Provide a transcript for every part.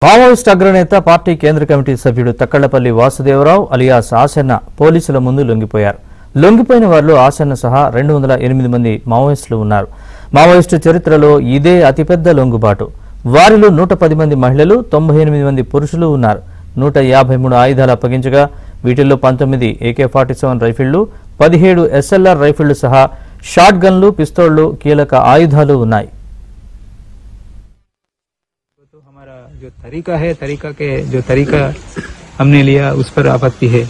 Maoist అగ్రనేత party కేంద్ర committee సభ్యుడు తక్కళ్లపల్లి వాసుదేవరావు అలియాస్ ఆసన్న పోలీసుల ముందు లొంగిపోయారు. లొంగిపోయిన వారిలో ఆసన్న సహా 208 మంది మావోయిస్టులు ఉన్నారు. మావోయిస్టు చరిత్రలో ఇదే అతిపెద్ద లొంగుబాటు. వారిలో 110 మంది మహిళలు, 98 మంది పురుషులు ఉన్నారు. 153 ఆయుధాలు అప్పగించగా వీటిల్లో 19 AK-47 రైఫిళ్లు, 17 SLR రైఫిళ్లు సహా షాట్ గన్లు, పిస్తోళ్లు, కీలక ఆయుధాలు ఉన్నాయి. जो तरीका है, जो तरीका हमने लिया उस पर आपत्ति है।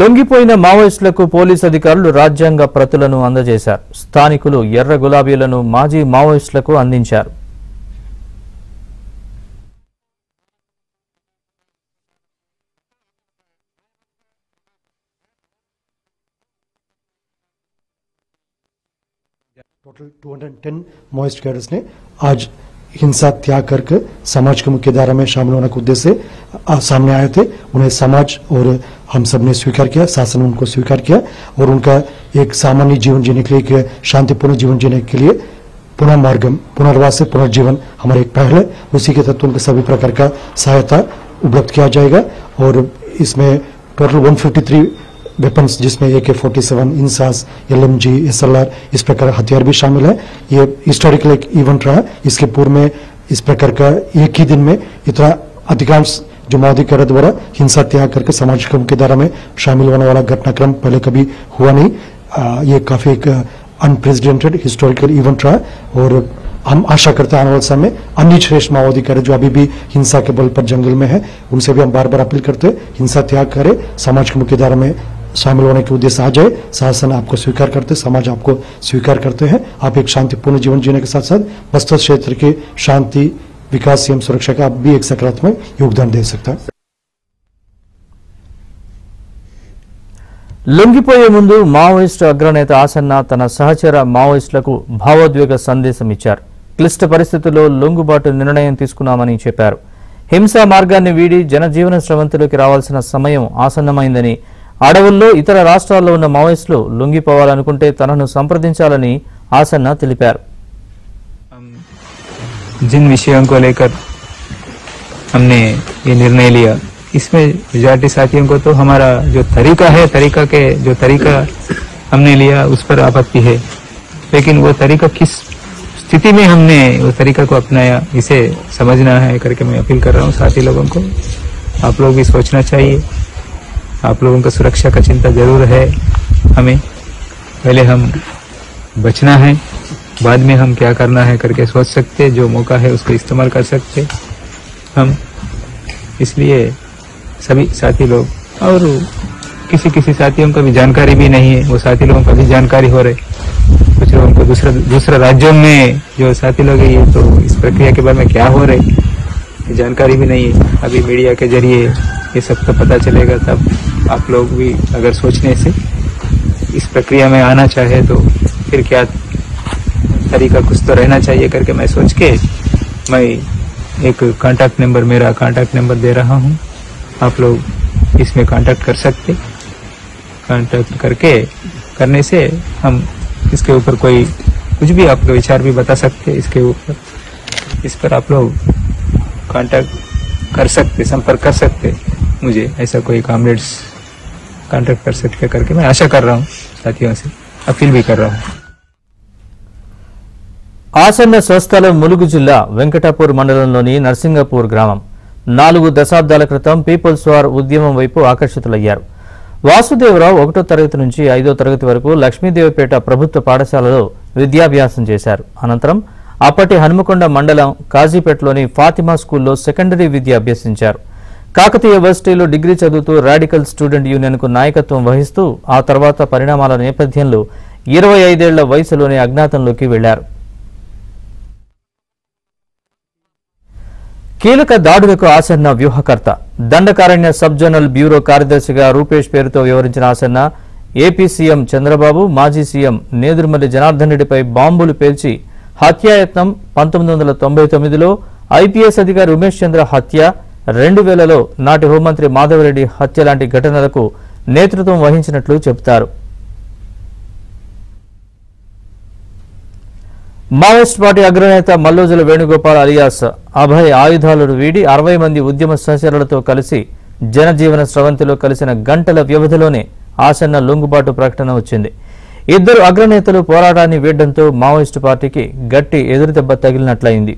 లొంగిపోయిన మావోయిస్టులకు పోలీసు అధికారులు రాజ్యాంగ ప్రతులను అందజేశారు. స్థానికులు ఎర్ర గులాబీలను మాజీ మావోయిస్టులకు అందించారు. टोटल 210 माओइस्ट कैडर्स ने आज हिंसा त्याग करके समाज के मुख्य धारा में शामिल होने के उद्देश्य से सामने आए थे। उन्हें समाज और हम सब ने स्वीकार किया, शासन उनको स्वीकार किया और उनका एक सामान्य जीवन जीने के लिए, एक शांतिपूर्ण जीवन जीने के लिए पुनर्मार्गम, पुनर्वास से पुनर्जीवन हमारा एक पहल है। उसी के तहत उनको सभी प्रकार का सहायता उपलब्ध किया जाएगा और इसमें टोटल 153 वेपन्स जिसमें AK-47, इंसास, LMG, SLR इस प्रकार हथियार भी शामिल है। ये हिस्टोरिकल एक इवेंट रहा। इसके पूर्व में इस प्रकार का एक ही दिन में इतना अधिकांश जो माओवादी कैडर द्वारा हिंसा त्याग करके समाज के मुख्य धारा में शामिल होने वाला घटनाक्रम पहले कभी हुआ नहीं। ये काफी एक अनप्रेसिडेंटेड हिस्टोरिकल इवेंट रहा और हम आशा करते हैं आने वाले समय अन्य श्रेष्ठ माओवादी कैडर जो अभी भी हिंसा के बल पर जंगल में है उनसे भी हम बार बार अपील करते हैं हिंसा त्याग करें, समाज के मुख्य धारा में शामिल होने के उद्देश्य आ जाए। शासन आपको स्वीकार करते, समाज आपको स्वीकार करते हैं। आप एक शांतिपूर्ण जीवन जीने के साथ साथ बस्तर क्षेत्र के शांति, विकास एवं सुरक्षा का आप भी एक सकारात्मक योगदान दे सकता है। లొంగిపోయే ముందు మావోయిస్టు అగ్రనేత ఆసన్న తన సహచర మావోయిస్టులకు భావోద్వేగ సందేశం ఇచ్చారు. క్లిష్ట పరిస్థితుల్లో లొంగుబాటు నిర్ణయం తీసుకున్నామని చెప్పారు. హింసా మార్గాన్ని వీడి జనజీవన స్రవంతిలోకి రావాల్సిన సమయం ఆసన్నమైందని, అడవుల్లో ఇతర రాష్ట్రాల్లో ఉన్న మావోయిస్టులు లొంగిపోవాలనుకుంటే తనను సంప్రదించాలని ఆసన్న తెలిపారు. जिन विषयों को लेकर हमने ये निर्णय लिया इसमें मेजॉरिटी साथियों को तो हमारा जो तरीका है, जो तरीका हमने लिया उस पर आपत्ति है, लेकिन वो तरीका किस स्थिति में हमने वो तरीका को अपनाया इसे समझना है करके मैं अपील कर रहा हूँ साथी लोगों को। आप लोग भी सोचना चाहिए। आप लोगों का सुरक्षा का चिंता जरूर है। हमें पहले हम बचना है, बाद में हम क्या करना है करके सोच सकते, जो मौका है उसको इस्तेमाल कर सकते हम। इसलिए सभी साथी लोग और किसी साथियों को भी जानकारी भी नहीं है, वो साथी लोगों का भी जानकारी हो रहे। कुछ लोगों को दूसरे राज्यों में जो साथी लोग हैं ये तो इस प्रक्रिया के बारे में क्या हो रहे जानकारी भी नहीं है। अभी मीडिया के जरिए ये सब तो पता चलेगा, तब आप लोग भी अगर सोचने से इस प्रक्रिया में आना चाहे तो फिर क्या तरीका कुछ तो रहना चाहिए करके मैं सोच के मैं एक मेरा कांटेक्ट नंबर दे रहा हूँ। आप लोग इसमें कांटेक्ट कर सकते। कांटेक्ट करने से हम इसके ऊपर कोई कुछ भी आपका विचार भी बता सकते। इसके ऊपर इस पर आप लोग कांटेक्ट कर सकते, संपर्क कर सकते। मुझे ऐसा कोई कॉमरेड्स कांटेक्ट कर सकते करके मैं आशा कर रहा हूँ, साथियों से अपील भी कर रहा हूँ। ఆసన్న స్వస్థలం ములుగు జిల్లా వెంకటాపూర్ మండలంలోని నర్సింగపూర్ గ్రామం 4 దశాబ్దాల క్రితం పీపుల్స్ వార్ ఉద్యమం వైపు ఆకర్షితులయ్యారు. వాసుదేవరావు 1వ తరగతి నుంచి 5వ తరగతి వరకు లక్ష్మీదేవిపేట ప్రభుత్వ పాఠశాలలో విద్యాభ్యాసం చేశారు. అనంతరం అప్పటి హనుమకొండ మండలం కాజీపేటలోని ఫాతిమా స్కూల్లో సెకండరీ విద్య అభ్యసించారు. కాకతీయ యూనివర్సిటీలో డిగ్రీ చదువుతూ రాడికల్ స్టూడెంట్ యూనియన్కు నాయకత్వం వహిస్తూ ఆ తర్వాత పరిణామాల నేపథ్యంలో 25 ఏళ్ల వయసులోనే అజ్ఞాతంలోకి వెళ్లారు. కీలక దాడులకు ఆసన్న వ్యూహకర్త. దండకారణ్య సబ్ జోనల్ బ్యూరో కార్యదర్శిగా రూపేష్ పేరుతో వ్యవహరించిన ఆసన్న ఏపీ సీఎం చంద్రబాబు, మాజీ సీఎం నేదురుమల్లి జనార్దన్ రెడ్డిపై బాంబులు పేల్చి హత్యాయత్నం, 1999లో ఐపీఎస్ అధికారి ఉమేష్ చంద్ర హత్య, 2000లో నాటి హోంమంత్రి మాధవరెడ్డి హత్య లాంటి ఘటనలకు నేతృత్వం వహించినట్లు చెబుతారు. మావోయిస్ట్ పార్టీ అగ్రనేత మల్లోజుల వేణుగోపాల్ అలియాస్ అభయ్ ఆయుధాలను వీడి 60 మంది ఉద్యమ సహచరులతో కలిసి జనజీవన స్రవంతిలో కలిసిన గంటల వ్యవధిలోనే ఆసన్న లొంగుబాటు ప్రకటన వచ్చింది. ఇద్దరు అగ్రనేతలు పోరాటాన్ని వీడడంతో మావోయిస్టు పార్టీకి గట్టి ఎదురుదెబ్బ తగిలినట్లయింది.